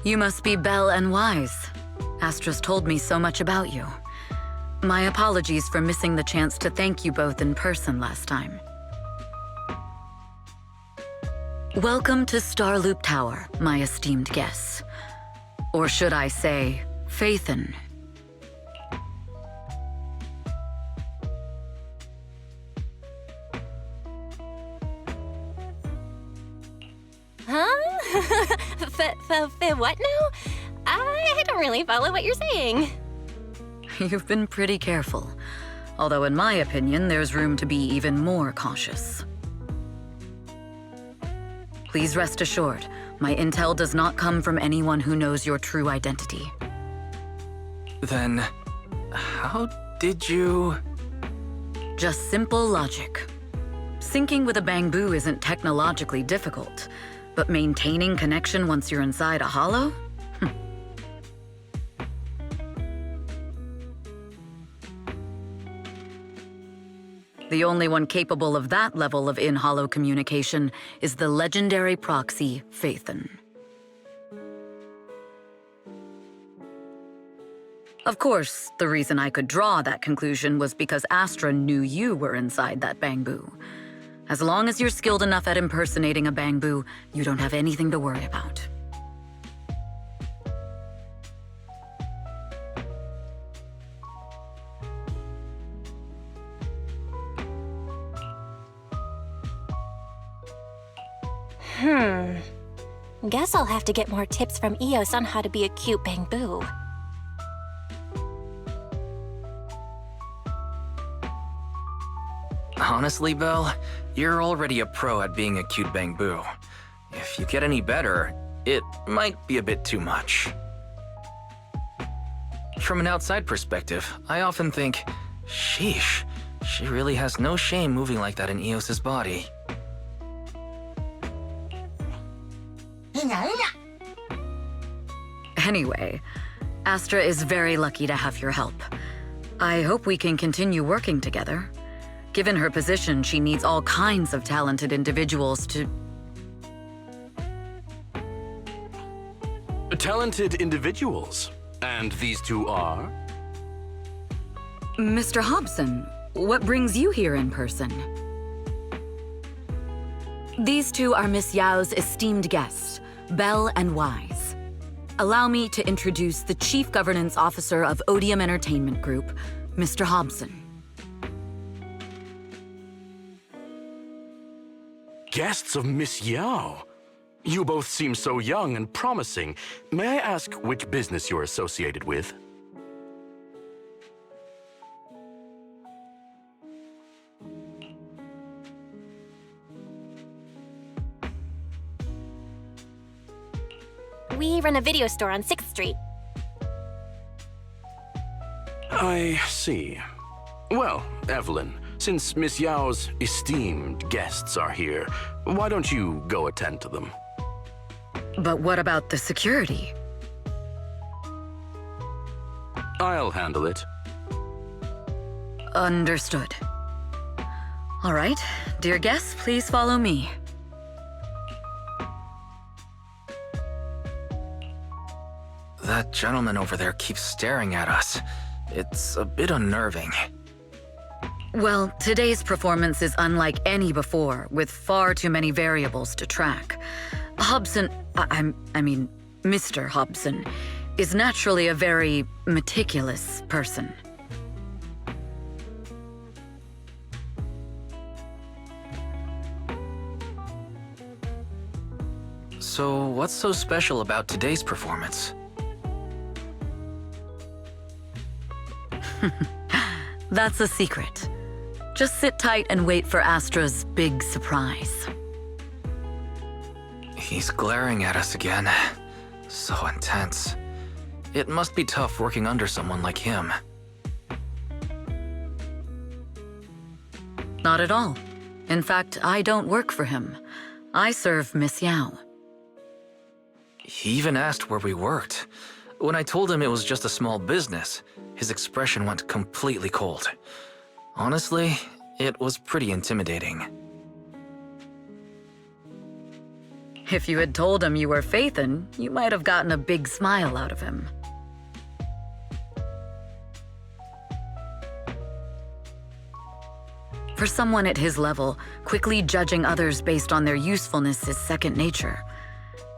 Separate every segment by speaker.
Speaker 1: You must be Belle and Wise. Astra's told me so much about you. My apologies for missing the chance to thank you both in person last time. Welcome to Starloop Tower, my esteemed guests. Or should I say, Faithin.
Speaker 2: What now? I don't really follow what you're saying.
Speaker 1: You've been pretty careful. Although in my opinion, there's room to be even more cautious. Please rest assured, my intel does not come from anyone who knows your true identity.
Speaker 3: Then, how did you...
Speaker 1: Just simple logic. Syncing with a bamboo isn't technologically difficult, but maintaining connection once you're inside a hollow? The only one capable of that level of in-hollow communication is the legendary proxy, Faithin. Of course, the reason I could draw that conclusion was because Astra knew you were inside that bamboo. As long as you're skilled enough at impersonating a bamboo, you don't have anything to worry about.
Speaker 2: Guess I'll have to get more tips from Eos on how to be a cute bamboo.
Speaker 3: Honestly, Belle, you're already a pro at being a cute bamboo. If you get any better, it might be a bit too much. From an outside perspective, I often think, sheesh, she really has no shame moving like that in Eos's body.
Speaker 1: Anyway, Astra is very lucky to have your help. I hope we can continue working together. Given her position, she needs all kinds of talented individuals to...
Speaker 4: Talented individuals? And these two are?
Speaker 1: Mr. Hobson, what brings you here in person? These two are Miss Yao's esteemed guests, Belle and Wise. Allow me to introduce the Chief Governance Officer of Odium Entertainment Group, Mr. Hobson.
Speaker 4: Guests of Miss Yao? You both seem so young and promising. May I ask which business you're associated with?
Speaker 2: We run a video store on 6th Street.
Speaker 4: I see. Well, Evelyn, since Miss Yao's esteemed guests are here, why don't you go attend to them?
Speaker 1: But what about the security?
Speaker 4: I'll handle it.
Speaker 1: Understood. All right, dear guests, please follow me.
Speaker 3: That gentleman over there keeps staring at us. It's a bit unnerving.
Speaker 1: Well, today's performance is unlike any before, with far too many variables to track. Hobson, I mean, Mr. Hobson, is naturally a very meticulous person.
Speaker 3: So, what's so special about today's performance?
Speaker 1: That's a secret. Just sit tight and wait for Astra's big surprise.
Speaker 3: He's glaring at us again. So intense. It must be tough working under someone like him.
Speaker 1: Not at all. In fact, I don't work for him. I serve Miss Yao.
Speaker 3: He even asked where we worked. When I told him it was just a small business, his expression went completely cold. Honestly, it was pretty intimidating.
Speaker 1: If you had told him you were Phaethon, you might have gotten a big smile out of him. For someone at his level, quickly judging others based on their usefulness is second nature.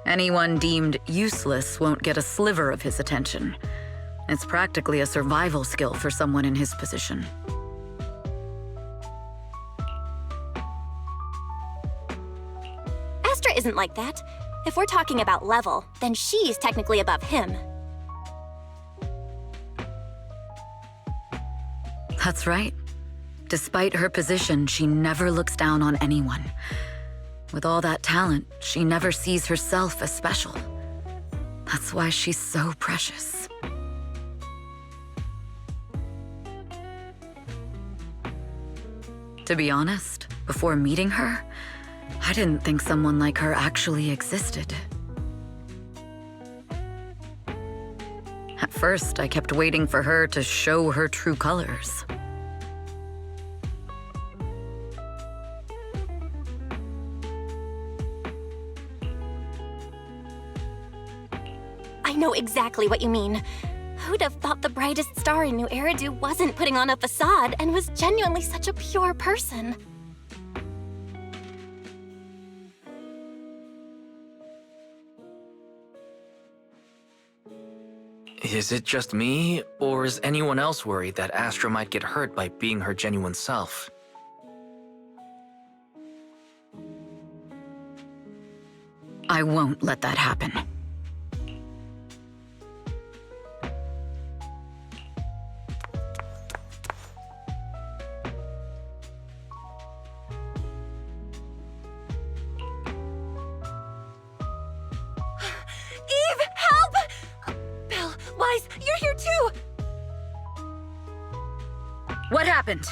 Speaker 1: Anyone deemed useless won't get a sliver of his attention. It's practically a survival skill for someone in his position.
Speaker 2: Astra isn't like that. If we're talking about level, then she's technically above him.
Speaker 1: That's right. Despite her position, she never looks down on anyone. With all that talent, she never sees herself as special. That's why she's so precious. To be honest, before meeting her, I didn't think someone like her actually existed. At first, I kept waiting for her to show her true colors.
Speaker 2: I know exactly what you mean. Who'd have thought the brightest star in New Eridu wasn't putting on a facade and was genuinely such a pure person?
Speaker 3: Is it just me, or is anyone else worried that Astra might get hurt by being her genuine self?
Speaker 1: I won't let that happen.
Speaker 2: Eve, help! Belle, Wise, you're here too!
Speaker 1: What happened?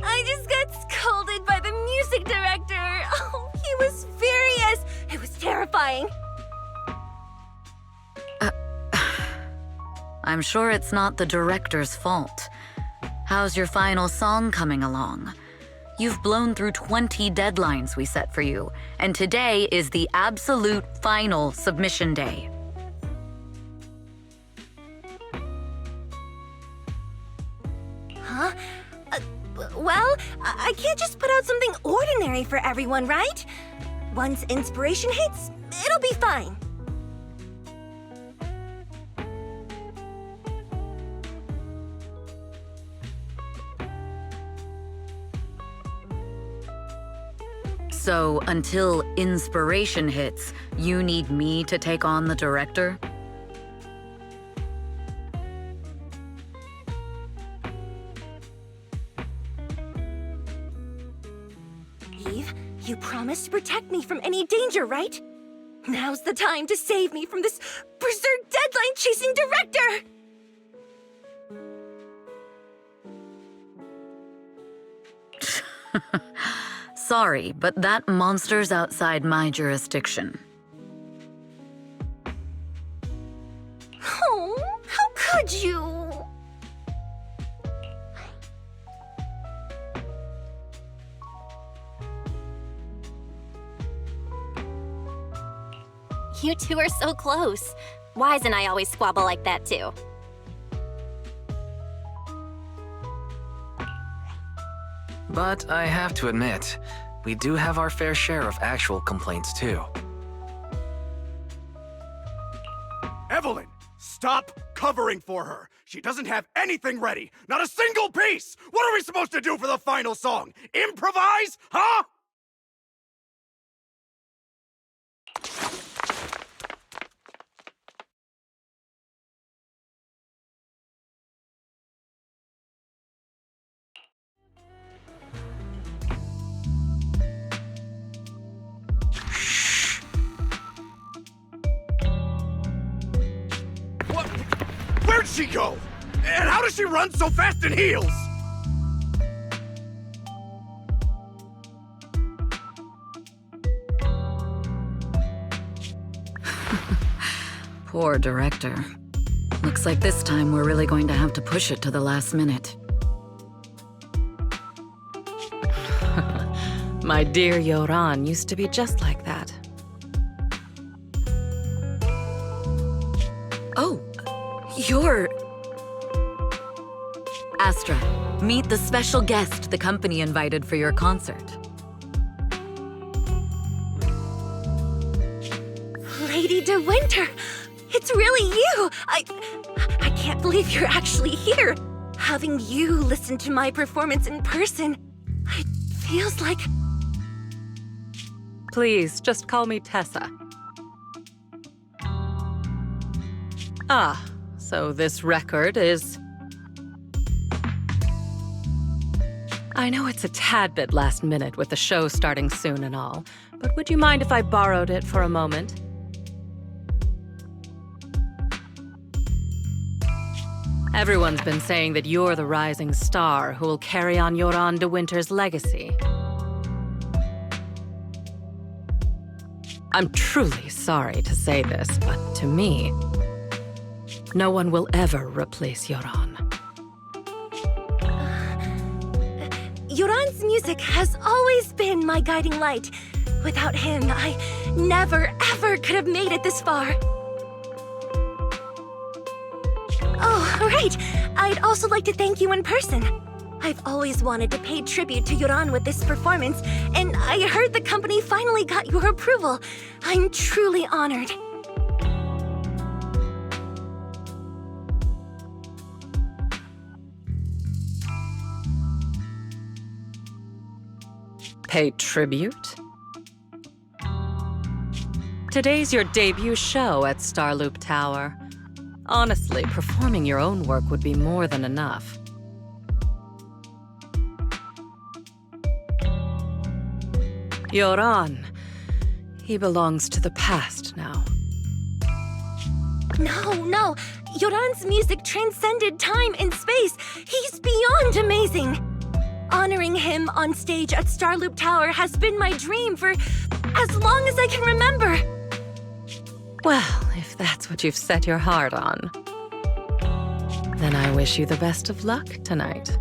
Speaker 2: I just got scolded by the music director. Oh, he was furious. It was terrifying.
Speaker 1: I'm sure it's not the director's fault. How's your final song coming along? You've blown through 20 deadlines we set for you, and today is the absolute final submission day.
Speaker 2: Huh? Well, I can't just put out something ordinary for everyone, right? Once inspiration hits, it'll be fine.
Speaker 1: So, until inspiration hits, you need me to take on the director?
Speaker 2: Eve, you promised to protect me from any danger, right? Now's the time to save me from this berserk deadline-chasing director!
Speaker 1: Sorry, but that monster's outside my jurisdiction.
Speaker 2: Oh, how could you? You two are so close. Wise and I always squabble like that too.
Speaker 3: But I have to admit, we do have our fair share of actual complaints too.
Speaker 5: Evelyn, stop covering for her. She doesn't have anything ready. Not a single piece. What are we supposed to do for the final song? Improvise? Huh? What? Where'd she go? And how does she run so fast in heels?
Speaker 1: Poor director. Looks like this time we're really going to have to push it to the last minute.
Speaker 6: My dear Yoran used to be just like that.
Speaker 1: Oh, you're... Astra, meet the special guest the company invited for your concert.
Speaker 2: Lady De Winter, it's really you! I can't believe you're actually here. Having you listen to my performance in person, it feels like...
Speaker 6: Please, just call me Tessa. Ah, so this record is... I know it's a tad bit last minute with the show starting soon and all, but would you mind if I borrowed it for a moment? Everyone's been saying that you're the rising star who will carry on Joran de Winter's legacy. I'm truly sorry to say this, but to me, no one will ever replace Joran.
Speaker 2: Joran's music has always been my guiding light. Without him, I never, ever could have made it this far. Oh, right. I'd also like to thank you in person. I've always wanted to pay tribute to Joran with this performance, and I heard the company finally got your approval. I'm truly honored.
Speaker 6: Pay tribute? Today's your debut show at Starloop Tower. Honestly, performing your own work would be more than enough. Joran, he belongs to the past now.
Speaker 2: No. Joran's music transcended time and space. He's beyond amazing. Honoring him on stage at Starloop Tower has been my dream for as long as I can remember.
Speaker 6: Well, if that's what you've set your heart on, then I wish you the best of luck tonight.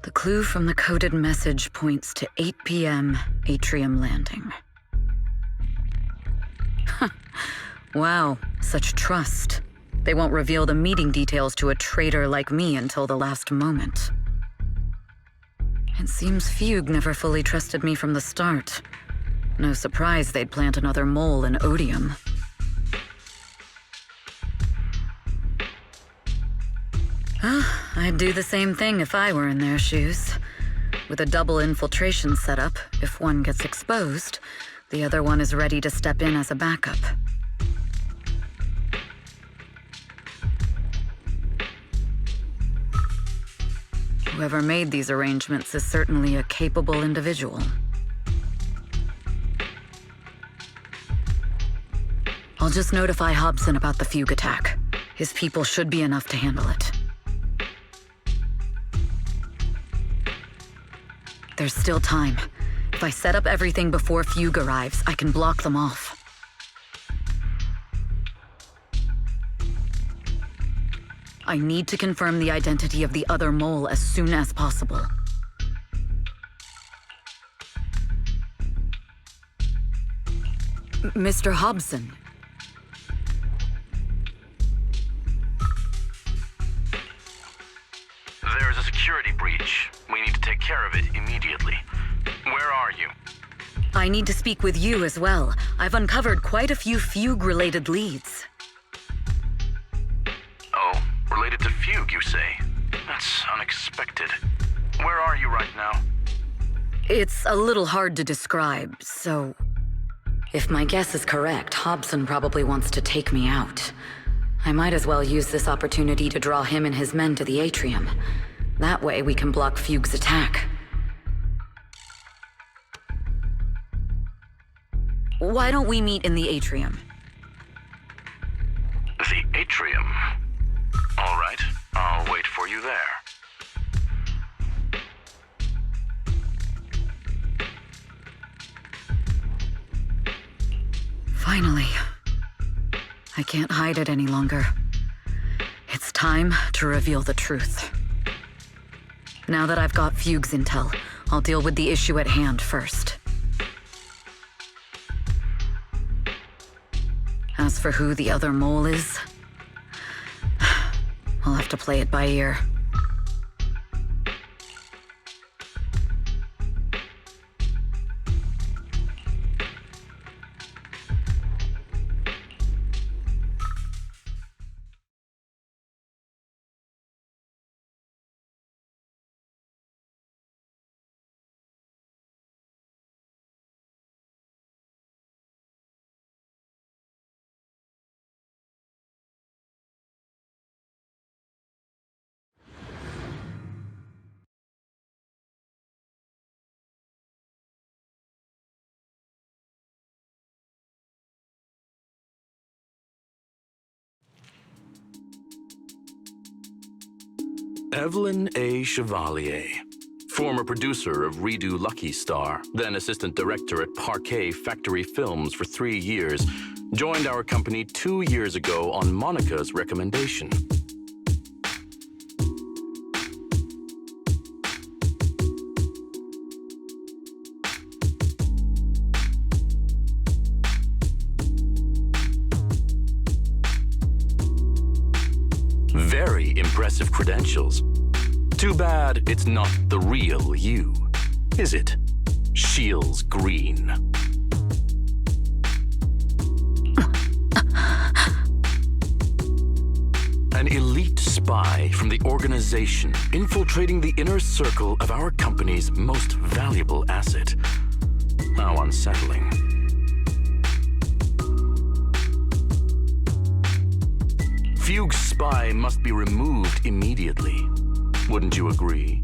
Speaker 1: The clue from the coded message points to 8 p.m. Atrium Landing. Wow, such trust. They won't reveal the meeting details to a traitor like me until the last moment. It seems Fugue never fully trusted me from the start. No surprise they'd plant another mole in Odium. I'd do the same thing if I were in their shoes. With a double infiltration setup, if one gets exposed, the other one is ready to step in as a backup. Whoever made these arrangements is certainly a capable individual. I'll just notify Hobson about the Fugue attack. His people should be enough to handle it. There's still time. If I set up everything before Fugue arrives, I can block them off. I need to confirm the identity of the other mole as soon as possible. Mr. Hobson.
Speaker 4: There's a security breach. We need to take care of it immediately. Where are you?
Speaker 1: I need to speak with you as well. I've uncovered quite a few Fugue-related leads.
Speaker 4: Oh, related to Fugue, you say? That's unexpected. Where are you right now?
Speaker 1: It's a little hard to describe, so... If my guess is correct, Hobson probably wants to take me out. I might as well use this opportunity to draw him and his men to the atrium. That way we can block Fugue's attack. Why don't we meet in the atrium?
Speaker 4: The atrium? All right, I'll wait for you there.
Speaker 1: Finally. I can't hide it any longer. It's time to reveal the truth. Now that I've got Fugue's intel, I'll deal with the issue at hand first. As for who the other mole is, I'll have to play it by ear.
Speaker 4: Evelyn A. Chevalier, former producer of Redo Lucky Star, then assistant director at Parquet Factory Films for 3 years, joined our company 2 years ago on Monica's recommendation. Very impressive credentials. Too bad it's not the real you, is it? Shields Green. An elite spy from the organization infiltrating the inner circle of our company's most valuable asset. How unsettling. Fugue's spy must be removed immediately. Wouldn't you agree?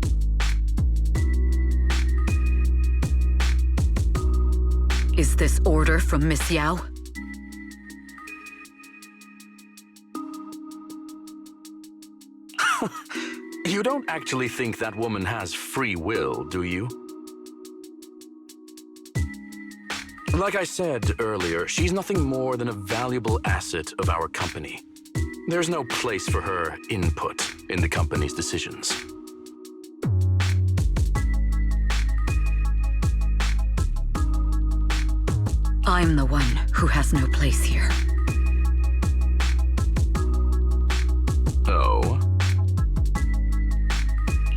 Speaker 1: Is this order from Miss Yao?
Speaker 4: You don't actually think that woman has free will, do you? Like I said earlier, she's nothing more than a valuable asset of our company. There's no place for her input in the company's decisions.
Speaker 1: I'm the one who has no place here.
Speaker 4: Oh?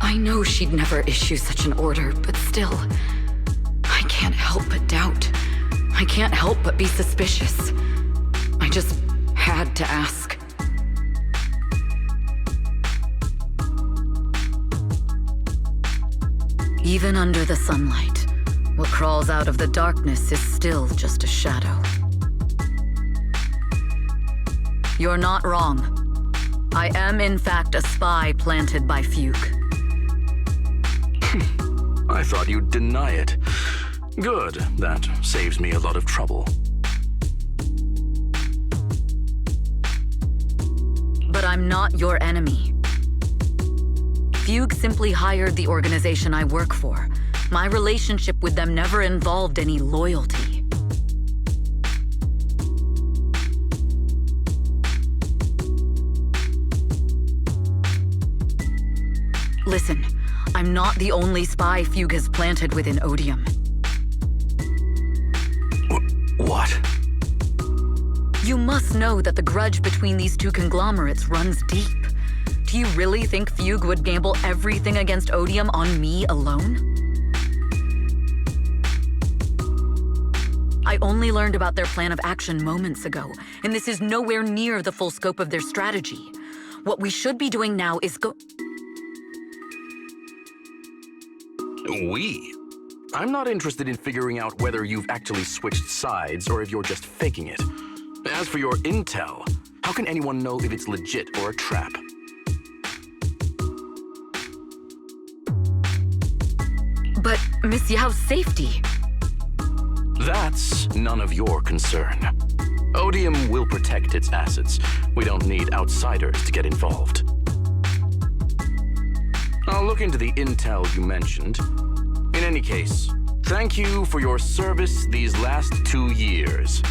Speaker 1: I know she'd never issue such an order, but still, I can't help but doubt. I can't help but be suspicious. I just had to ask. Even under the sunlight, what crawls out of the darkness is still just a shadow. You're not wrong. I am, in fact, a spy planted by Fugue.
Speaker 4: I thought you'd deny it. Good, that saves me a lot of trouble.
Speaker 1: But I'm not your enemy. Fugue simply hired the organization I work for. My relationship with them never involved any loyalty. Listen, I'm not the only spy Fugue has planted within Odium.
Speaker 4: What?
Speaker 1: You must know that the grudge between these two conglomerates runs deep. Do you really think Fugue would gamble everything against Odium on me alone? I only learned about their plan of action moments ago, and this is nowhere near the full scope of their strategy. What we should be doing now is
Speaker 4: We? I'm not interested in figuring out whether you've actually switched sides or if you're just faking it. As for your intel, how can anyone know if it's legit or a trap?
Speaker 1: But Miss Yao's safety.
Speaker 4: That's none of your concern. Odium will protect its assets. We don't need outsiders to get involved. I'll look into the intel you mentioned. In any case, thank you for your service these last 2 years.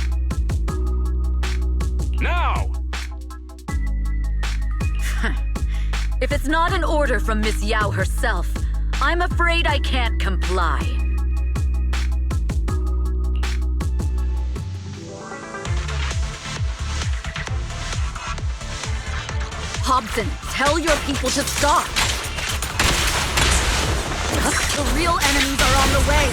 Speaker 4: Now!
Speaker 1: If it's not an order from Miss Yao herself, I'm afraid I can't comply. Hobson, tell your people to stop! The real enemies are on the way!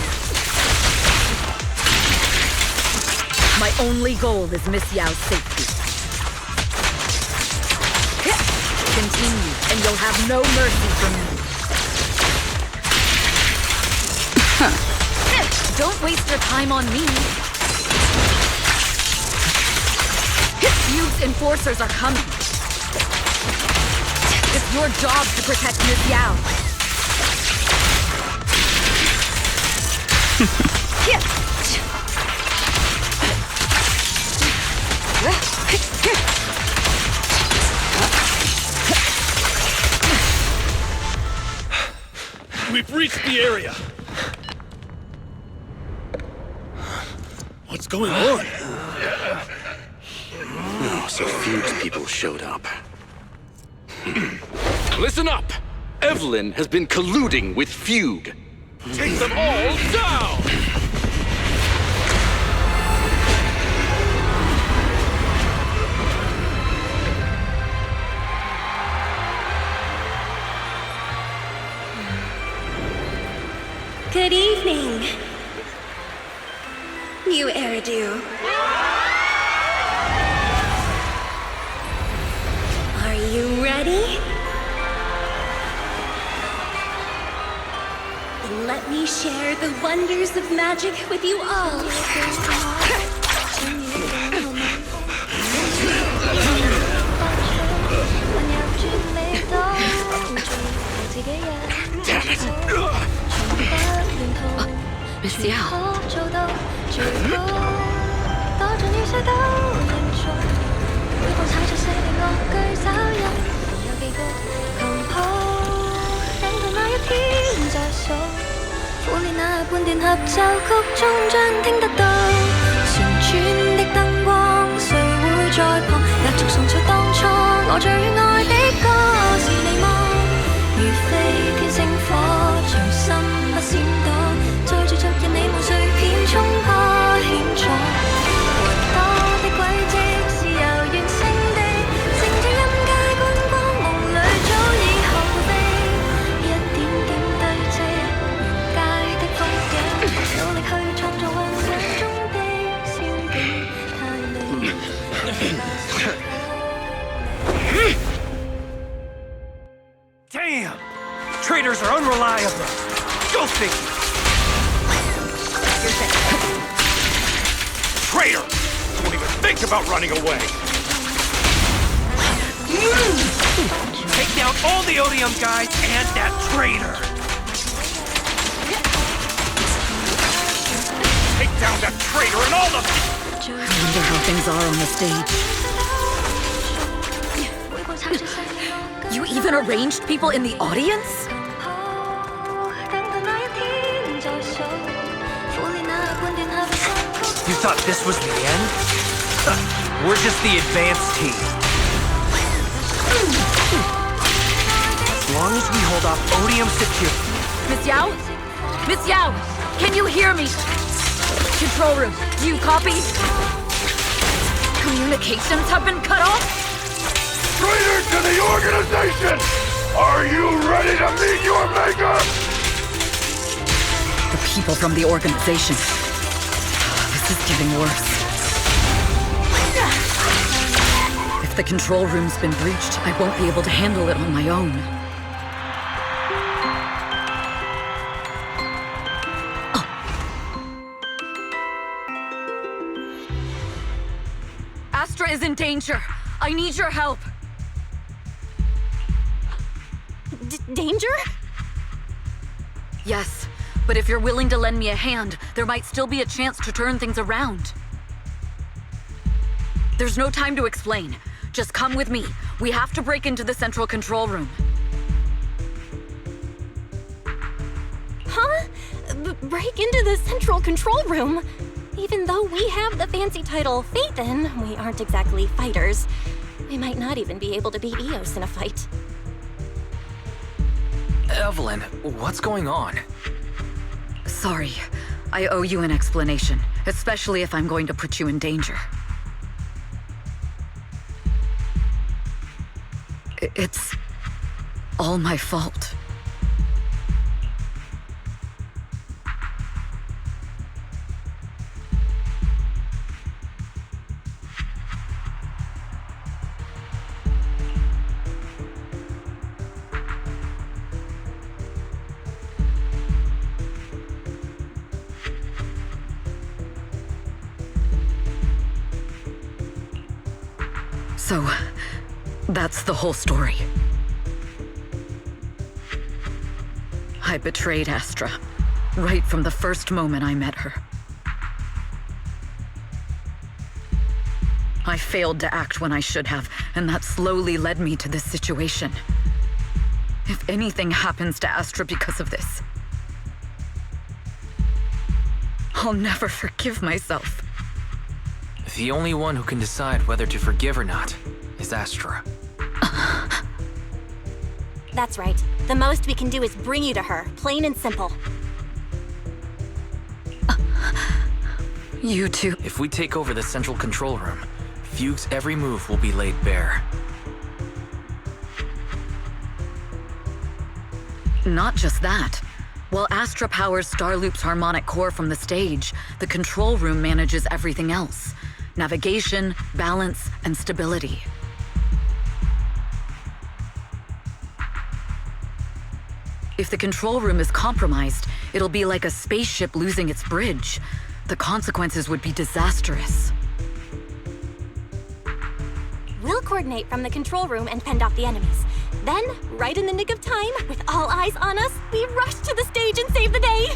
Speaker 1: My only goal is Miss Yao's safety. Continue, and you'll have no mercy from me. Don't waste your time on me. Fugue's enforcers are coming. It's your job to protect Miss Yao.
Speaker 7: We've reached the area. What's going on?
Speaker 4: Oh, so Fugue's people showed up. Listen up! Evelyn has been colluding with Fugue.
Speaker 7: Take them all down!
Speaker 2: Good evening. New Eridu. Are you ready? Then let me share the wonders of magic with you all.
Speaker 4: Damn it!
Speaker 1: Miss Yao.
Speaker 8: Damn! Traitors are unreliable. Go figure.
Speaker 5: Traitor! Don't even think about running away!
Speaker 8: Take down all the Odium guys and that traitor.
Speaker 5: Take down that traitor and all of them!
Speaker 1: I wonder how things are on the stage. You even arranged people in the audience?
Speaker 8: You thought this was the end? We're just the advanced team. As long as we hold off Odium secure.
Speaker 1: Miss Yao? Miss Yao, can you hear me? Control room, do you copy? Communications have been cut off?
Speaker 5: Traitor to the organization! Are you ready to meet your maker?
Speaker 1: The people from the organization. This is getting worse. If the control room's been breached, I won't be able to handle it on my own. Astra is in danger. I need your help.
Speaker 2: Danger?
Speaker 1: Yes, but if you're willing to lend me a hand, there might still be a chance to turn things around. There's no time to explain. Just come with me. We have to break into the central control room.
Speaker 2: Huh? Break into the central control room? Even though we have the fancy title Phaethon, we aren't exactly fighters. We might not even be able to beat Eos in a fight.
Speaker 3: Evelyn, what's going on?
Speaker 1: Sorry, I owe you an explanation, especially if I'm going to put you in danger. It's all my fault. So, that's the whole story. I betrayed Astra, right from the first moment I met her. I failed to act when I should have, and that slowly led me to this situation. If anything happens to Astra because of this, I'll never forgive myself.
Speaker 3: The only one who can decide whether to forgive or not is Astra.
Speaker 2: That's right. The most we can do is bring you to her, plain and simple.
Speaker 1: You two.
Speaker 3: If we take over the central control room, Fugue's every move will be laid bare.
Speaker 1: Not just that. While Astra powers Starloop's harmonic core from the stage, the control room manages everything else. Navigation, balance, and stability. If the control room is compromised, it'll be like a spaceship losing its bridge. The consequences would be disastrous.
Speaker 2: We'll coordinate from the control room and fend off the enemies. Then, right in the nick of time, with all eyes on us, we rush to the stage and save the day!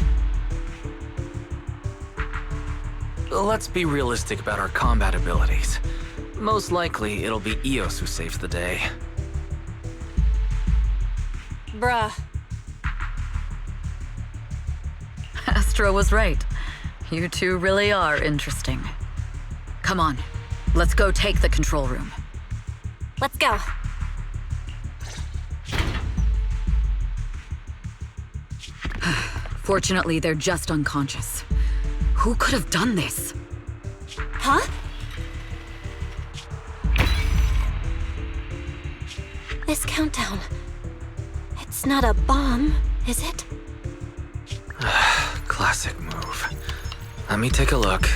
Speaker 3: Let's be realistic about our combat abilities. Most likely, it'll be Eos who saves the day.
Speaker 2: Bruh.
Speaker 1: Astra was right. You two really are interesting. Come on, let's go take the control room.
Speaker 2: Let's go.
Speaker 1: Fortunately, they're just unconscious. Who could have done this?
Speaker 2: Huh? This countdown. It's not a bomb, is it?
Speaker 3: Classic move. Let me take a look.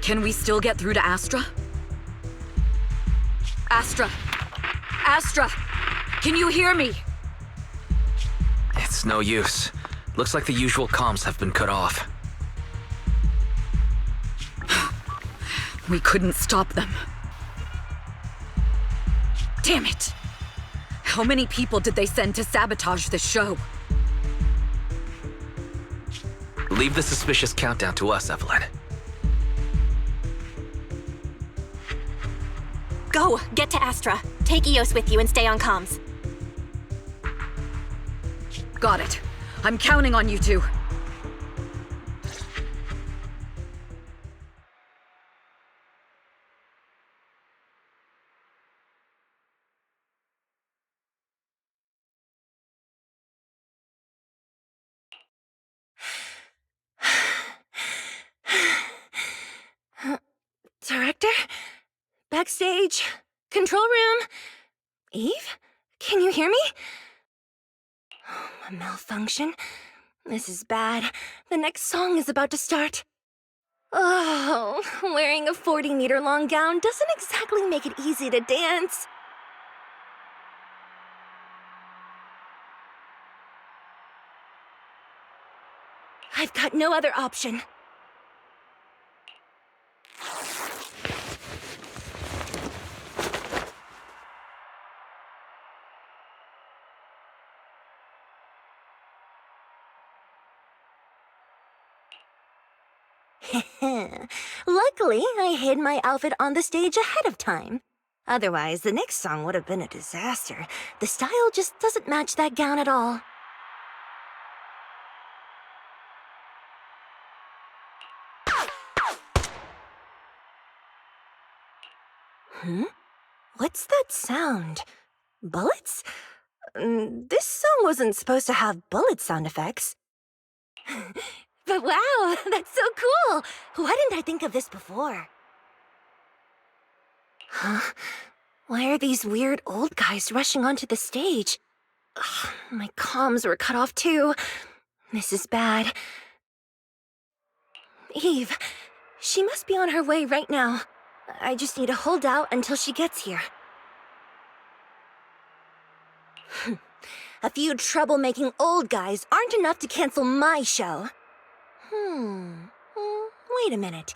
Speaker 1: Can we still get through to Astra? Astra! Astra! Can you hear me?
Speaker 3: It's no use. Looks like the usual comms have been cut off.
Speaker 1: We couldn't stop them. Damn it! How many people did they send to sabotage this show?
Speaker 3: Leave the suspicious countdown to us, Evelyn.
Speaker 2: Go! Get to Astra. Take Eos with you and stay on comms.
Speaker 1: Got it. I'm counting on you two.
Speaker 2: Director? Backstage? Control room? Eve? Can you hear me? A malfunction? This is bad. The next song is about to start. Oh, wearing a 40-meter-long gown doesn't exactly make it easy to dance. I've got no other option. Luckily, I hid my outfit on the stage ahead of time. Otherwise, the next song would have been a disaster. The style just doesn't match that gown at all. What's that sound? Bullets? This song wasn't supposed to have bullet sound effects. But wow, that's so cool! Why didn't I think of this before? Huh? Why are these weird old guys rushing onto the stage? Ugh, my comms were cut off too. This is bad. Eve, she must be on her way right now. I just need to hold out until she gets here. A few troublemaking old guys aren't enough to cancel my show. Wait a minute.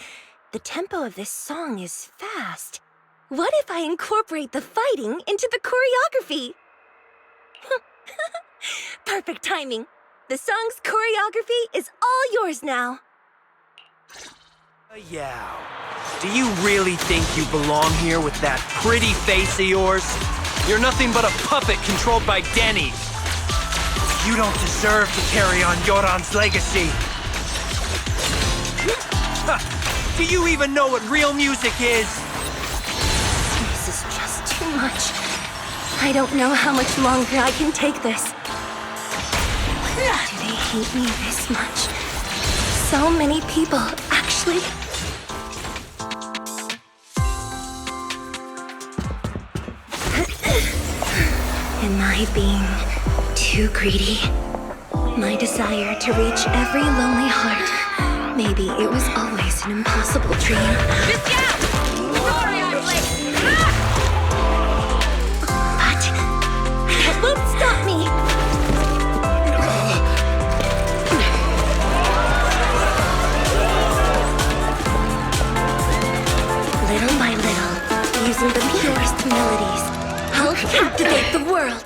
Speaker 2: The tempo of this song is fast. What if I incorporate the fighting into the choreography? Perfect timing. The song's choreography is all yours now.
Speaker 8: Yeah. Do you really think you belong here with that pretty face of yours? You're nothing but a puppet controlled by Denny. You don't deserve to carry on Yoran's legacy. Do you even know what real music is?
Speaker 2: This is just too much. I don't know how much longer I can take this. Why do they hate me this much? So many people, actually. Am I being too greedy? My desire to reach every lonely heart. Maybe it was always an impossible dream.
Speaker 1: But
Speaker 2: that won't stop me! Little by little, using the purest melodies, I'll captivate the world.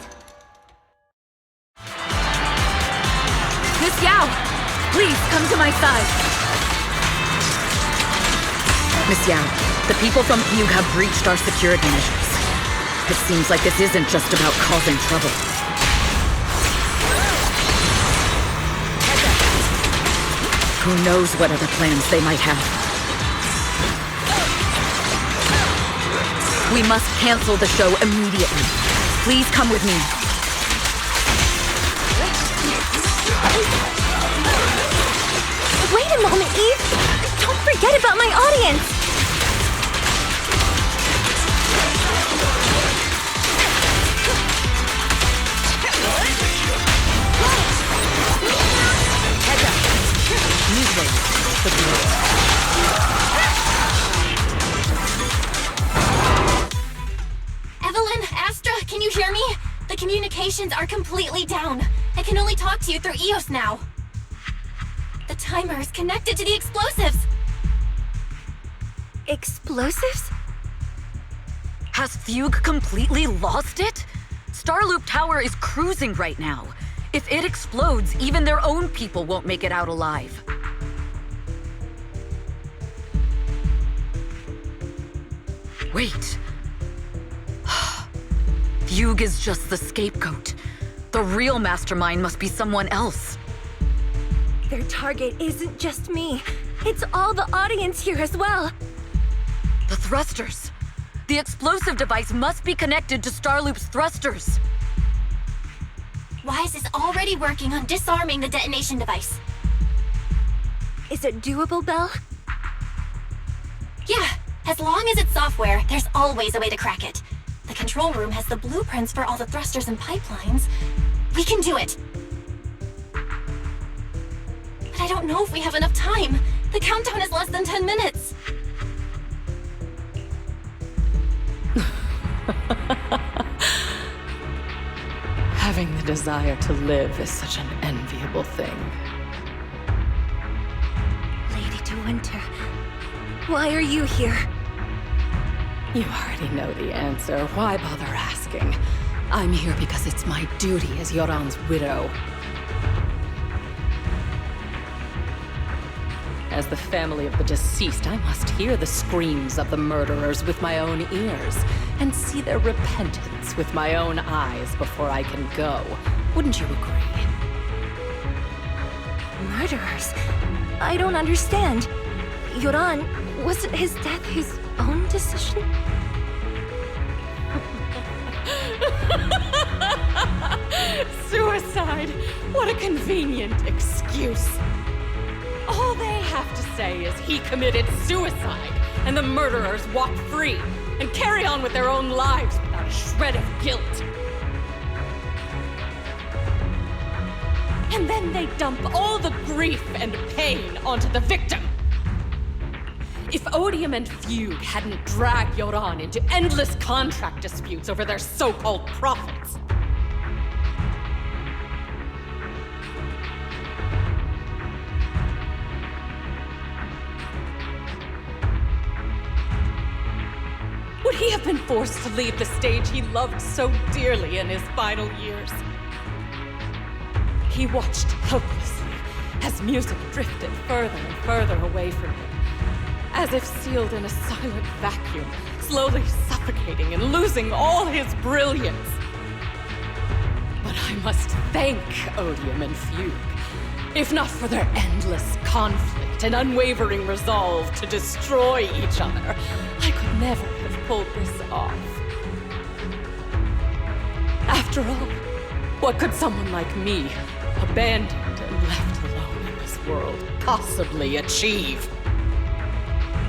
Speaker 1: Miss Yao, please come to my side. Miss Yao, the people from Fugue have breached our security measures. It seems like this isn't just about causing trouble. Who knows what other plans they might have? We must cancel the show immediately. Please come with me.
Speaker 2: Wait a moment, Eve! Don't forget about my audience!
Speaker 9: Evelyn, Astra, can you hear me? The communications are completely down. I can only talk to you through EOS now. The timer is connected to the explosives.
Speaker 2: Explosives?
Speaker 1: Has Fugue completely lost it? Starloop Tower is cruising right now. If it explodes, even their own people won't make it out alive. Wait. Fugue is just the scapegoat. The real mastermind must be someone else.
Speaker 2: Their target isn't just me. It's all the audience here as well.
Speaker 1: The thrusters. The explosive device must be connected to Starloop's thrusters.
Speaker 9: Wise is already working on disarming the detonation device.
Speaker 2: Is it doable, Belle?
Speaker 9: Yeah, as long as it's software, there's always a way to crack it. The control room has the blueprints for all the thrusters and pipelines. We can do it. But I don't know if we have enough time. The countdown is less than 10 minutes.
Speaker 6: Having the desire to live is such an enviable thing.
Speaker 2: Lady De Winter, why are you here?
Speaker 6: You already know the answer. Why bother asking? I'm here because it's my duty as Yoran's widow. As the family of the deceased, I must hear the screams of the murderers with my own ears, and see their repentance with my own eyes before I can go. Wouldn't you agree?
Speaker 2: Murderers? I don't understand. Yoran, wasn't his death his own decision?
Speaker 6: Suicide! What a convenient excuse. All they have to say is he committed suicide, and the murderers walk free and carry on with their own lives without a shred of guilt. And then they dump all the grief and pain onto the victim. If Odium and Fugue hadn't dragged Yoran into endless contract disputes over their so-called profits, would he have been forced to leave the stage he loved so dearly in his final years? He watched helplessly as music drifted further and further away from him, as if sealed in a silent vacuum, slowly suffocating and losing all his brilliance. But I must thank Odium and Fugue. If not for their endless conflict and unwavering resolve to destroy each other, I could never have pulled this off. After all, what could someone like me, abandoned and left alone in this world, possibly achieve?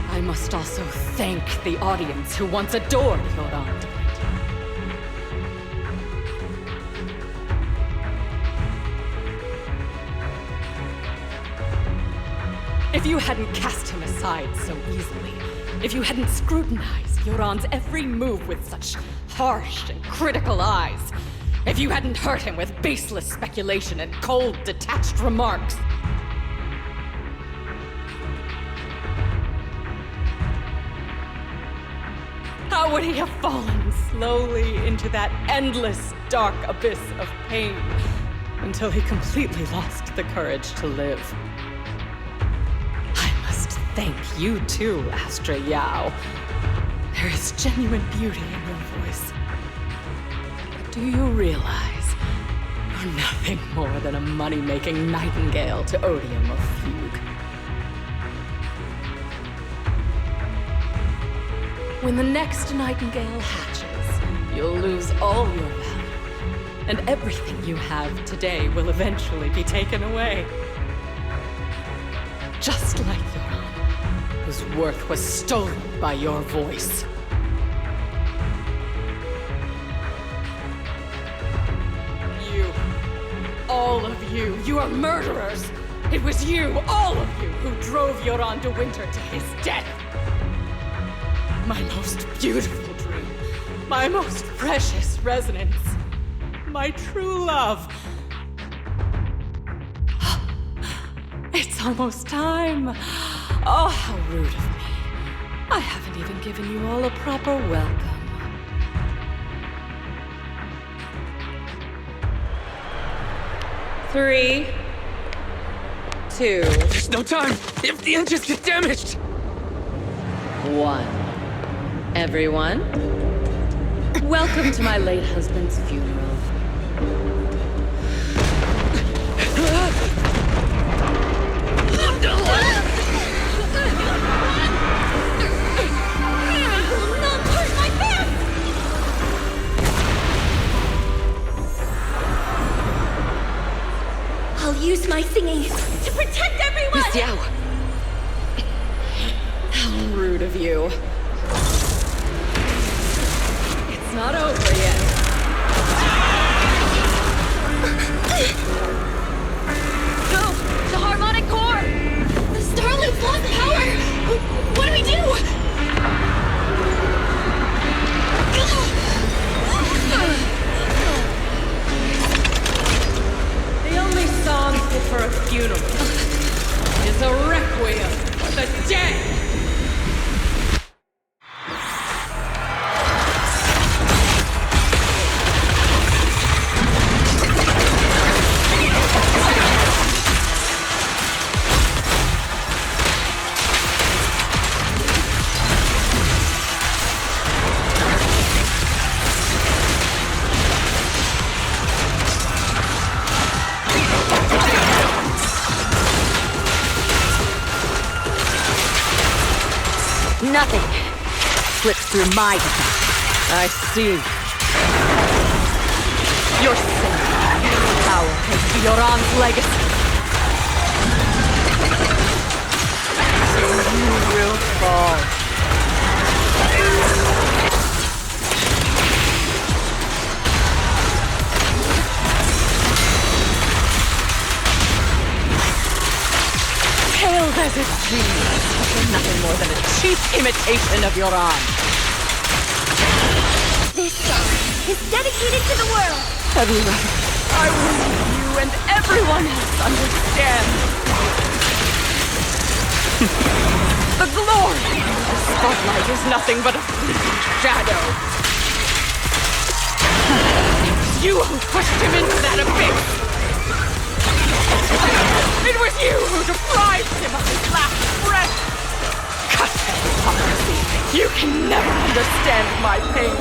Speaker 6: I must also thank the audience who once adored Yoran. If you hadn't cast him aside so easily, if you hadn't scrutinized Yoran's every move with such harsh and critical eyes, if you hadn't hurt him with baseless speculation and cold, detached remarks, how would he have fallen slowly into that endless, dark abyss of pain until he completely lost the courage to live? Thank you too, Astra Yao. There is genuine beauty in your voice. But do you realize you're nothing more than a money-making nightingale to odium of fugue? When the next nightingale hatches, you'll lose all your value, and everything you have today will eventually be taken away. Just like Yoran, whose worth was stolen by your voice. You, all of you, you are murderers! It was you, all of you, who drove Yoran de Winter to his death! My most beautiful dream, my most precious resonance, my true love. It's almost time. Oh, how rude of me. I haven't even given you all a proper welcome. Three, two,
Speaker 8: There's no time! If the engines get damaged!
Speaker 6: one. Everyone, welcome to my late husband's funeral.
Speaker 2: I'll use my singing to protect everyone!
Speaker 6: Miss Yao! How rude of you. It's not over yet.
Speaker 9: Go! The harmonic core! The Starloop's lost power! What do we do?
Speaker 6: The only song fit for a funeral is a requiem for the dead!
Speaker 1: Nothing slips through my defense.
Speaker 6: I see. Your sin. Power is Yoran's legacy. So you will fall. Hailed as its genius, but nothing more than a cheap imitation of Yoran.
Speaker 2: This song is dedicated to the world!
Speaker 6: Everyone, I will you and everyone else understand. The glory of the spotlight is nothing but a fleeting shadow. You who pushed him into that abyss. It was you who deprived him of his last breath! Cussed hypocrisy! You can never understand my pain!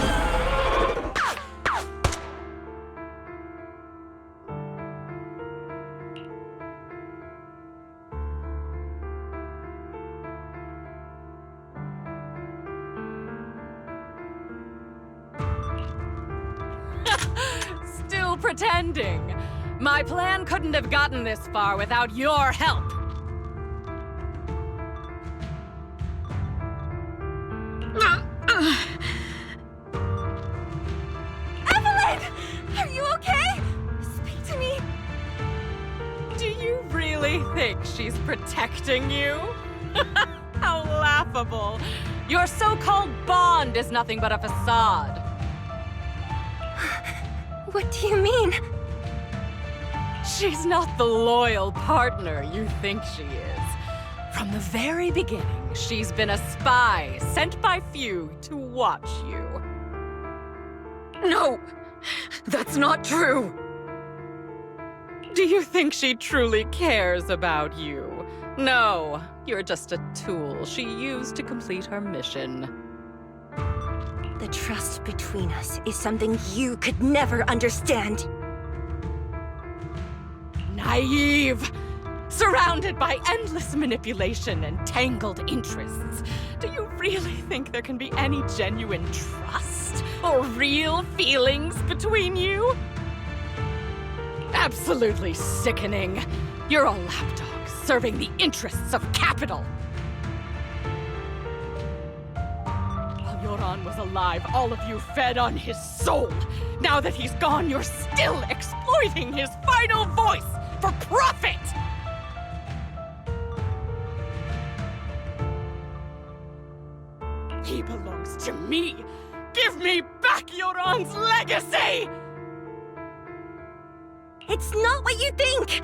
Speaker 6: pretending. My plan couldn't have gotten this far without your help.
Speaker 2: Evelyn! Are you okay? Speak to me.
Speaker 6: Do you really think she's protecting you? How laughable. Your so-called bond is nothing but a facade.
Speaker 2: What do you mean?
Speaker 6: She's not the loyal partner you think she is. From the very beginning, she's been a spy sent by few to watch you.
Speaker 1: No! That's not true!
Speaker 6: Do you think she truly cares about you? No, you're just a tool she used to complete her mission.
Speaker 2: The trust between us is something you could never understand.
Speaker 6: Naive! Surrounded by endless manipulation and tangled interests. Do you really think there can be any genuine trust or real feelings between you? Absolutely sickening. You're a lapdog serving the interests of capital. While Yoran was alive, all of you fed on his soul. Now that he's gone, you're still exploiting his final voice for profit! He belongs to me! Give me back Yoran's legacy!
Speaker 2: It's not what you think!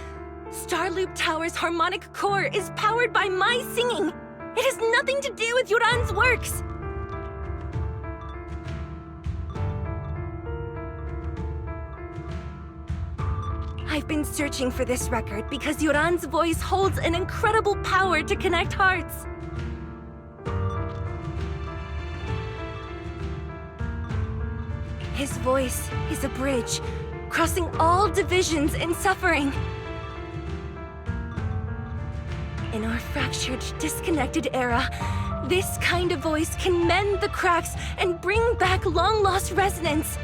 Speaker 2: Starloop Tower's harmonic core is powered by my singing! It has nothing to do with Yoran's works! I've been searching for this record because Yoran's voice holds an incredible power to connect hearts. His voice is a bridge, crossing all divisions and suffering. In our fractured, disconnected era, this kind of voice can mend the cracks and bring back long-lost resonance.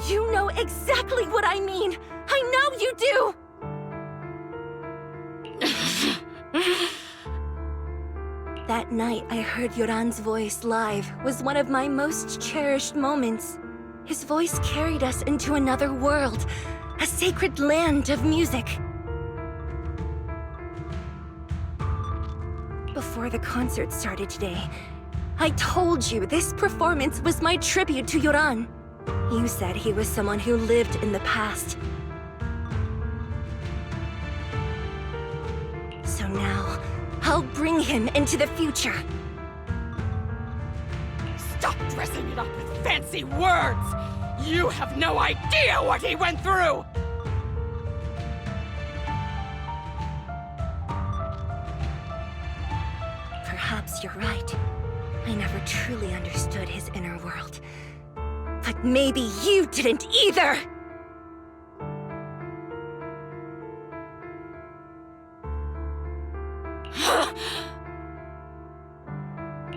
Speaker 2: You know exactly what I mean! I know you do! That night I heard Yoran's voice live was one of my most cherished moments. His voice carried us into another world, a sacred land of music. Before the concert started today, I told you this performance was my tribute to Yoran. You said he was someone who lived in the past. So now, I'll bring him into the future.
Speaker 6: Stop dressing it up with fancy words! You have no idea what he went through!
Speaker 2: Perhaps you're right. I never truly understood his inner world. But maybe you didn't either!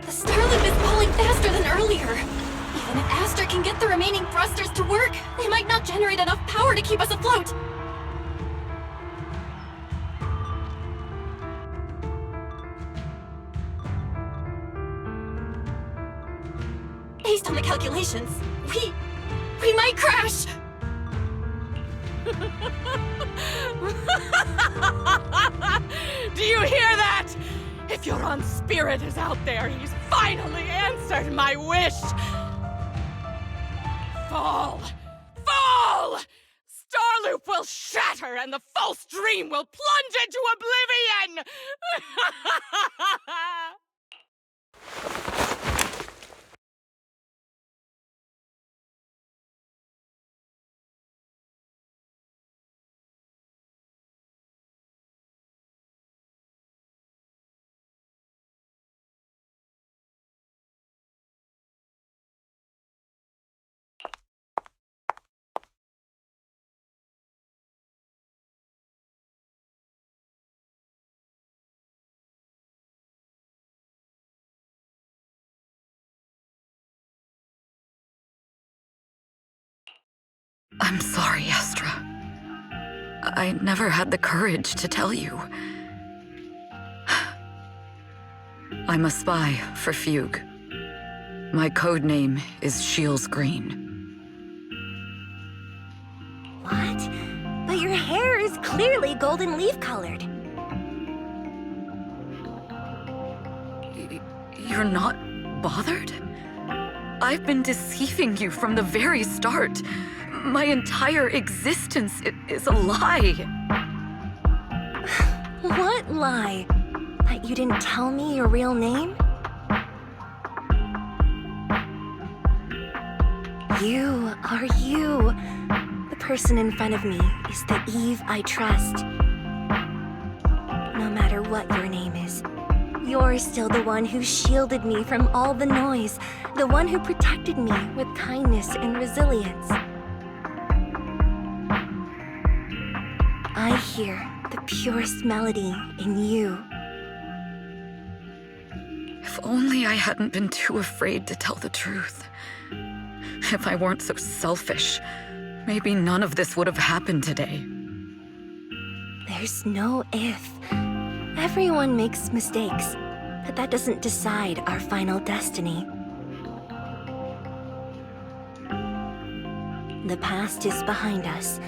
Speaker 9: The Starloop is pulling faster than earlier. Even if Astra can get the remaining thrusters to work, they might not generate enough power to keep us afloat. Based on the calculations, we might crash!
Speaker 6: Do you hear that? If Yoran's spirit is out there, he's finally answered my wish! Fall! Fall! Starloop will shatter and the false dream will plunge into oblivion!
Speaker 1: I'm sorry, Astra. I never had the courage to tell you. I'm a spy for Fugue. My code name is Shields Green.
Speaker 2: What? But your hair is clearly golden leaf colored.
Speaker 1: You're not bothered? I've been deceiving you from the very start. My entire existence is a lie.
Speaker 2: What lie? That you didn't tell me your real name? You are you. The person in front of me is the Eve I trust. No matter what your name is, you're still the one who shielded me from all the noise, the one who protected me with kindness and resilience. I hear the purest melody in you.
Speaker 1: If only I hadn't been too afraid to tell the truth. If I weren't so selfish, maybe none of this would have happened today.
Speaker 2: There's no if. Everyone makes mistakes, but that doesn't decide our final destiny. The past is behind us.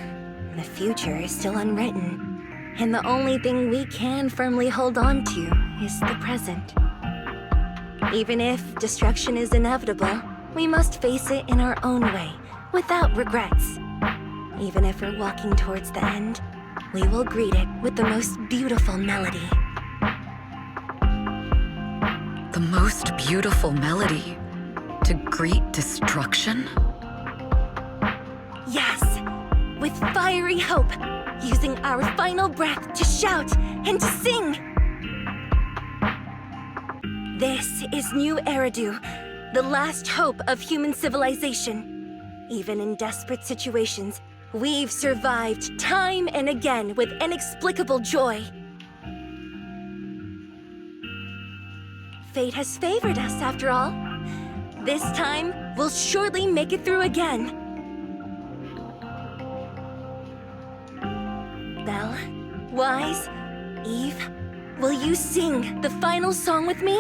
Speaker 2: The future is still unwritten. And the only thing we can firmly hold on to is the present. Even if destruction is inevitable, we must face it in our own way, without regrets. Even if we're walking towards the end, we will greet it with the most beautiful melody.
Speaker 1: The most beautiful melody to greet destruction?
Speaker 2: Yes, with fiery hope, using our final breath to shout and to sing. This is New Eridu, the last hope of human civilization. Even in desperate situations, we've survived time and again with inexplicable joy. Fate has favored us, after all. This time, we'll surely make it through again. Belle, Wise, Eve, will you sing the final song with me?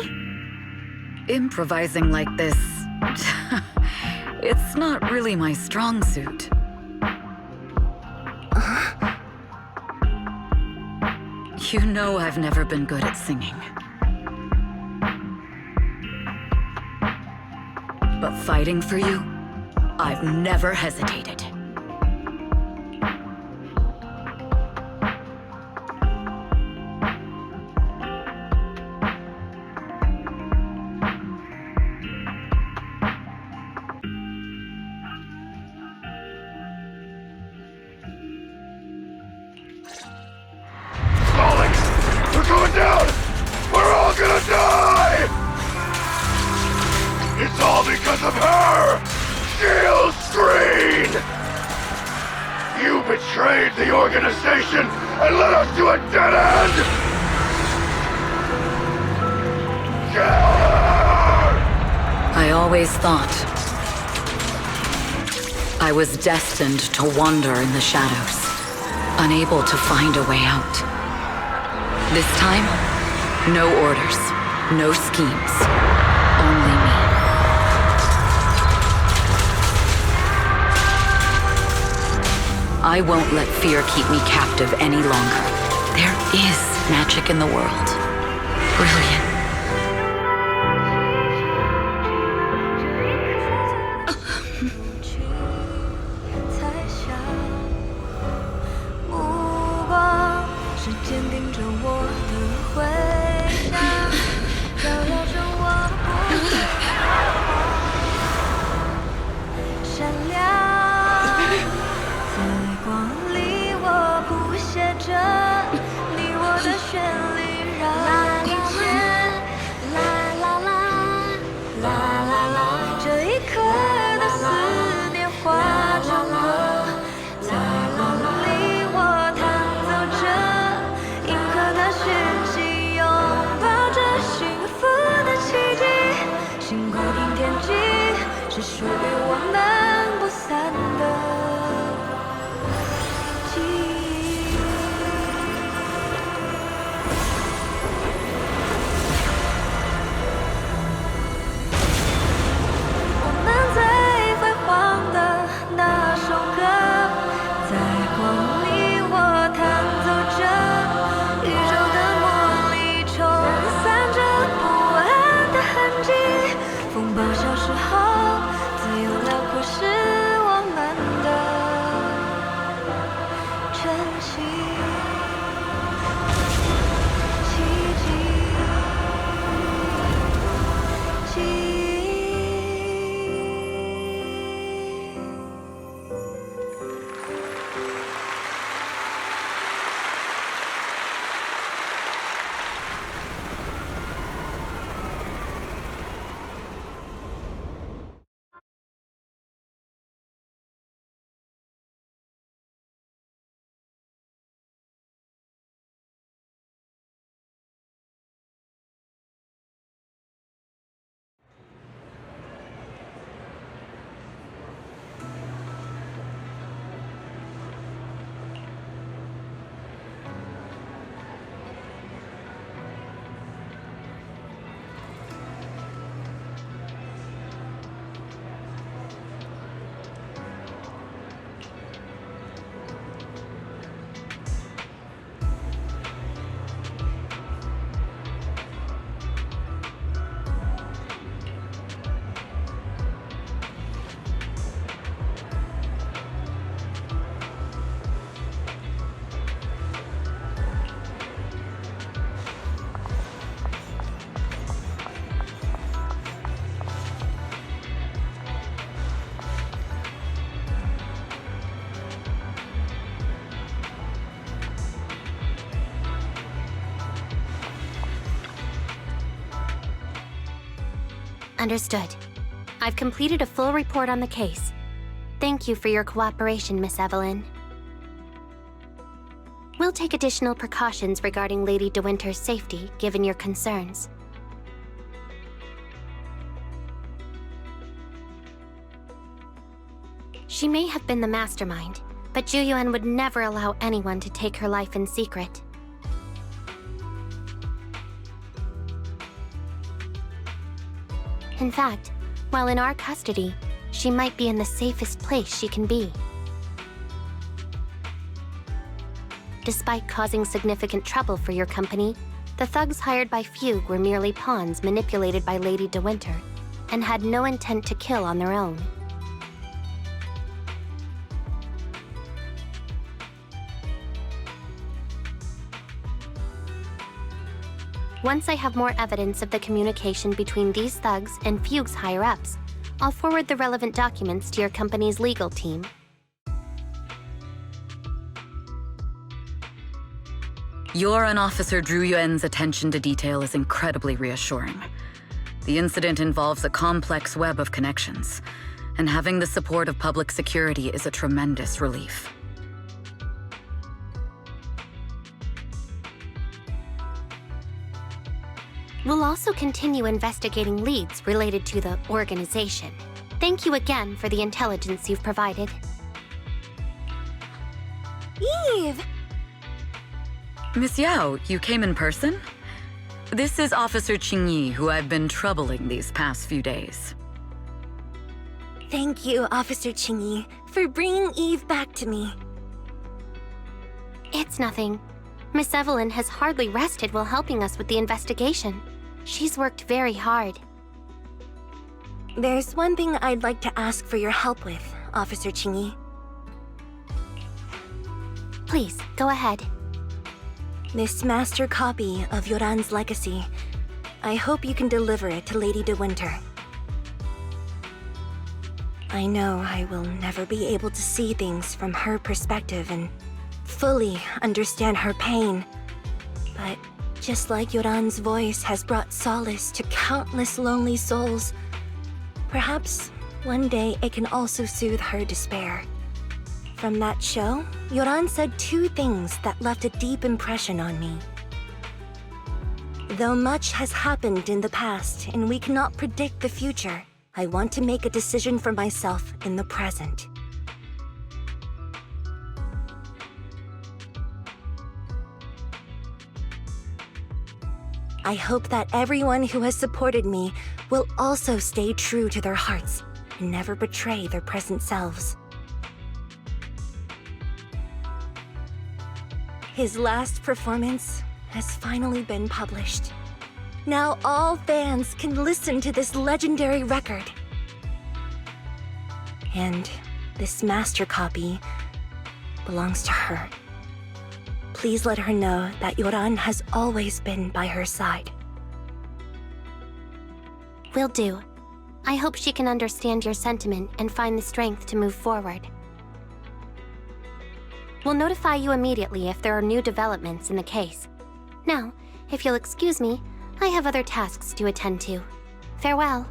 Speaker 1: Improvising like this, it's not really my strong suit. You know I've never been good at singing. But fighting for you, I've never hesitated.
Speaker 5: We're going down! We're all gonna die! It's all because of her! Shields Green! You betrayed the organization and led us to a dead end! Kill her!
Speaker 1: I always thought I was destined to wander in the shadows, unable to find a way out. This time, no orders, no schemes, only me. I won't let fear keep me captive any longer. There is magic in the world. Brilliant.
Speaker 10: Understood. I've completed a full report on the case. Thank you for your cooperation, Miss Evelyn. We'll take additional precautions regarding Lady De Winter's safety, given your concerns. She may have been the mastermind, but Juyuan would never allow anyone to take her life in secret. In fact, while in our custody, she might be in the safest place she can be. Despite causing significant trouble for your company, the thugs hired by Fugue were merely pawns manipulated by Lady De Winter, and had no intent to kill on their own. Once I have more evidence of the communication between these thugs and Fugue's higher-ups, I'll forward the relevant documents to your company's legal team.
Speaker 1: Your and Officer Zhu Yuan's attention to detail is incredibly reassuring. The incident involves a complex web of connections, and having the support of public security is a tremendous relief.
Speaker 10: We'll also continue investigating leads related to the organization. Thank you again for the intelligence you've provided.
Speaker 2: Eve!
Speaker 1: Miss Yao, you came in person? This is Officer Qingyi, who I've been troubling these past few days.
Speaker 2: Thank you, Officer Qingyi, for bringing Eve back to me.
Speaker 10: It's nothing. Miss Evelyn has hardly rested while helping us with the investigation. She's worked very hard.
Speaker 2: There's one thing I'd like to ask for your help with, Officer Qingyi.
Speaker 10: Please, go ahead.
Speaker 2: This master copy of Yoran's legacy, I hope you can deliver it to Lady De Winter. I know I will never be able to see things from her perspective and fully understand her pain, but just like Yoran's voice has brought solace to countless lonely souls, perhaps one day it can also soothe her despair. From that show, Yoran said two things that left a deep impression on me. Though much has happened in the past and we cannot predict the future, I want to make a decision for myself in the present. I hope that everyone who has supported me will also stay true to their hearts and never betray their present selves. His last performance has finally been published. Now all fans can listen to this legendary record. And this master copy belongs to her. Please let her know that Yoran has always been by her side.
Speaker 10: Will do. I hope she can understand your sentiment and find the strength to move forward. We'll notify you immediately if there are new developments in the case. Now, if you'll excuse me, I have other tasks to attend to. Farewell.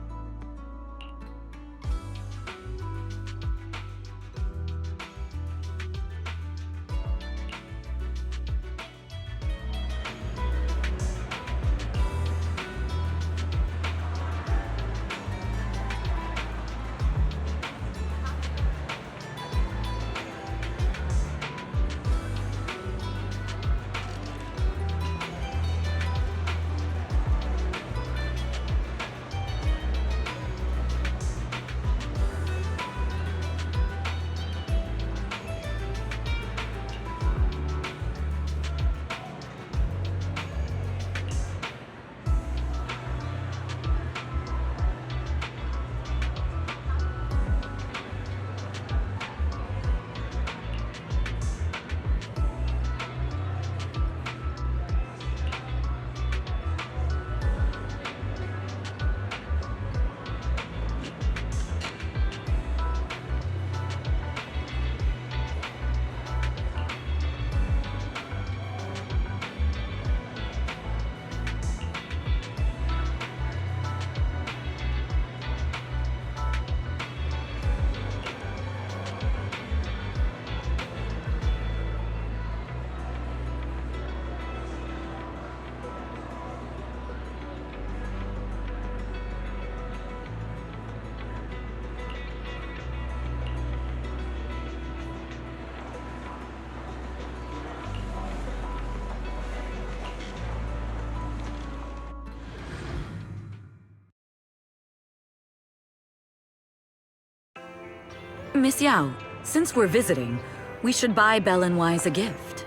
Speaker 1: Miss Yao, since we're visiting, we should buy Belle and Wise a gift.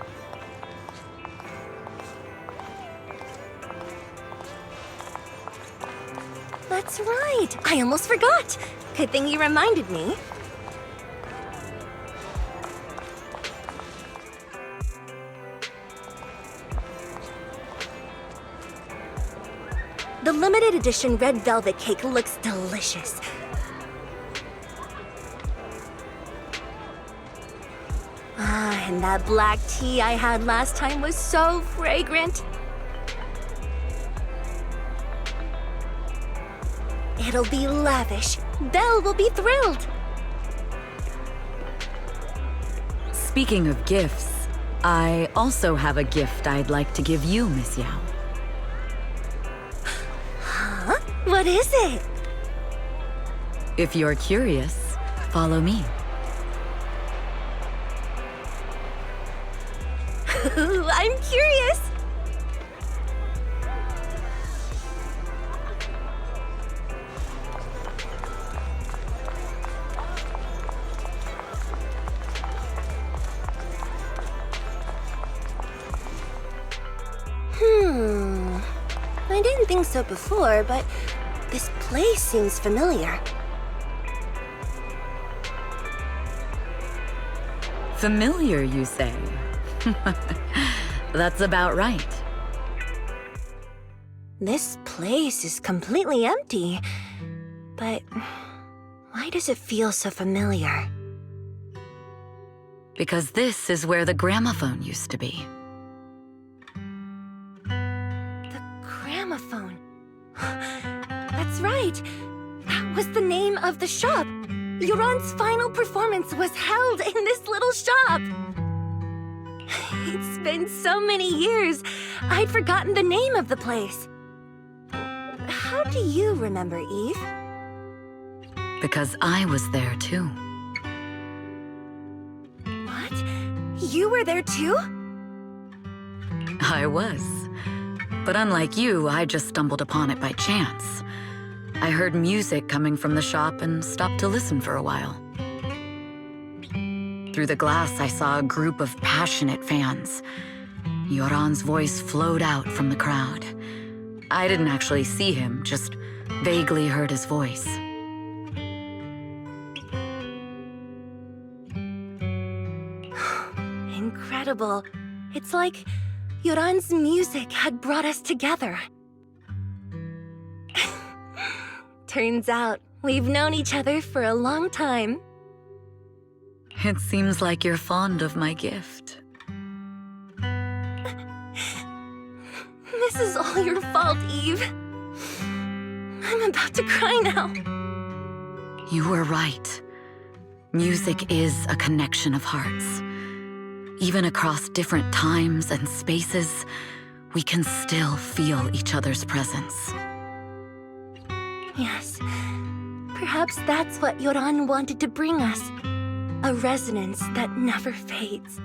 Speaker 2: That's right. I almost forgot. Good thing you reminded me. The limited edition red velvet cake looks delicious. Ah, and that black tea I had last time was so fragrant. It'll be lavish. Belle will be thrilled.
Speaker 1: Speaking of gifts, I also have a gift I'd like to give you, Miss Yao.
Speaker 2: Huh? What is it?
Speaker 1: If you're curious, follow me.
Speaker 2: I'm curious. I didn't think so before, but this place seems familiar.
Speaker 1: Familiar, you say? That's about right.
Speaker 2: This place is completely empty, but why does it feel so familiar?
Speaker 1: Because this is where the gramophone used to be.
Speaker 2: The gramophone. That's right. That was the name of the shop. Yoran's final performance was held in this little shop. It's been so many years, I'd forgotten the name of the place. How do you remember, Eve?
Speaker 1: Because I was there too.
Speaker 2: What? You were there too?
Speaker 1: I was. But unlike you, I just stumbled upon it by chance. I heard music coming from the shop and stopped to listen for a while. Through the glass, I saw a group of passionate fans. Yoran's voice flowed out from the crowd. I didn't actually see him, just vaguely heard his voice.
Speaker 2: Incredible. It's like Yoran's music had brought us together. Turns out, we've known each other for a long time.
Speaker 1: It seems like you're fond of my gift.
Speaker 2: This is all your fault, Eve. I'm about to cry now.
Speaker 1: You were right. Music is a connection of hearts. Even across different times and spaces, we can still feel each other's presence.
Speaker 2: Yes. Perhaps that's what Yoran wanted to bring us. A resonance that never fades.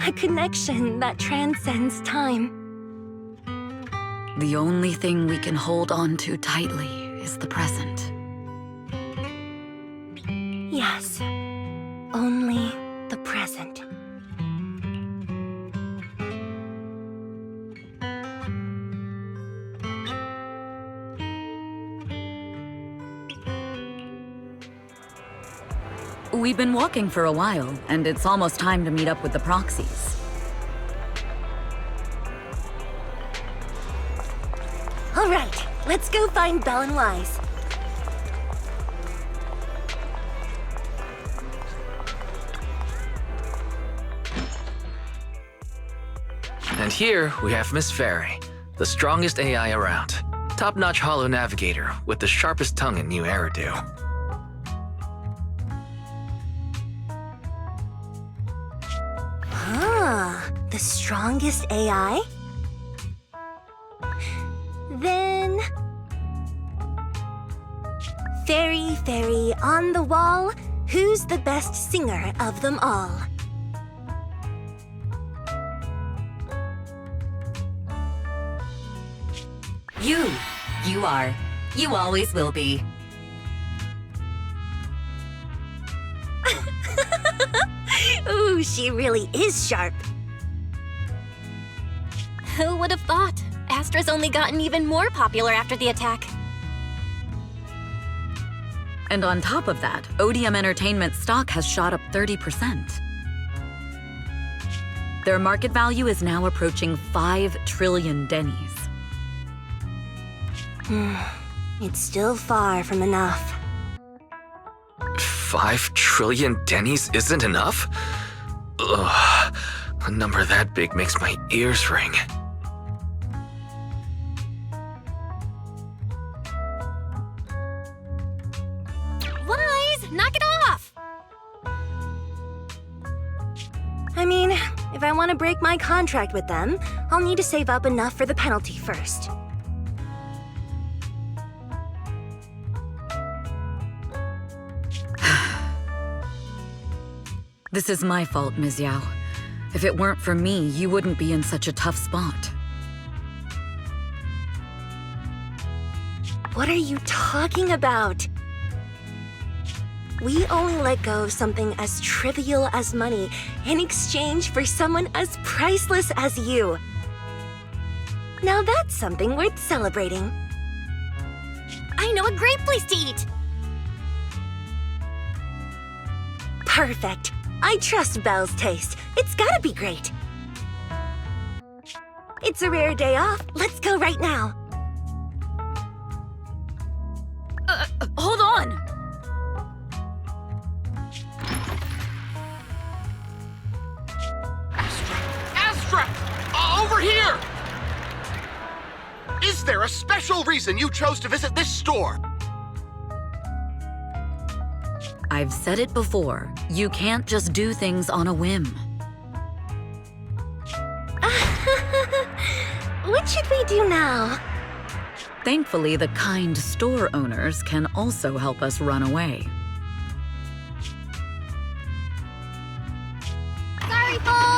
Speaker 2: A connection that transcends time.
Speaker 1: The only thing we can hold on to tightly is the present.
Speaker 2: Yes. Only the present.
Speaker 1: We've been walking for a while, and it's almost time to meet up with the proxies.
Speaker 2: All right, let's go find Belle and Wise.
Speaker 3: And here we have Miss Fairy, the strongest AI around. Top-notch holo navigator with the sharpest tongue in new Eridu.
Speaker 2: The strongest AI? Then... Fairy, fairy, on the wall, who's the best singer of them all?
Speaker 11: You. You are. You always will be.
Speaker 2: She really is sharp.
Speaker 9: Who would have thought? Astra's only gotten even more popular after the attack.
Speaker 1: And on top of that, Odium Entertainment stock has shot up 30%. Their market value is now approaching 5 trillion dennies.
Speaker 2: It's still far from enough.
Speaker 3: 5 trillion dennies isn't enough? Ugh, a number that big makes my ears ring.
Speaker 9: Wise, knock it off!
Speaker 2: I mean, if I want to break my contract with them, I'll need to save up enough for the penalty first.
Speaker 1: This is my fault, Ms. Yao. If it weren't for me, you wouldn't be in such a tough spot.
Speaker 2: What are you talking about? We only let go of something as trivial as money in exchange for someone as priceless as you. Now that's something worth celebrating.
Speaker 9: I know a great place to eat!
Speaker 2: Perfect. I trust Belle's taste. It's gotta be great. It's a rare day off. Let's go right now.
Speaker 1: Hold on!
Speaker 5: Astra! Over here! Is there a special reason you chose to visit this store?
Speaker 1: I've said it before, you can't just do things on a whim.
Speaker 2: What should we do now?
Speaker 1: Thankfully, the kind store owners can also help us run away.
Speaker 9: Sorry, folks!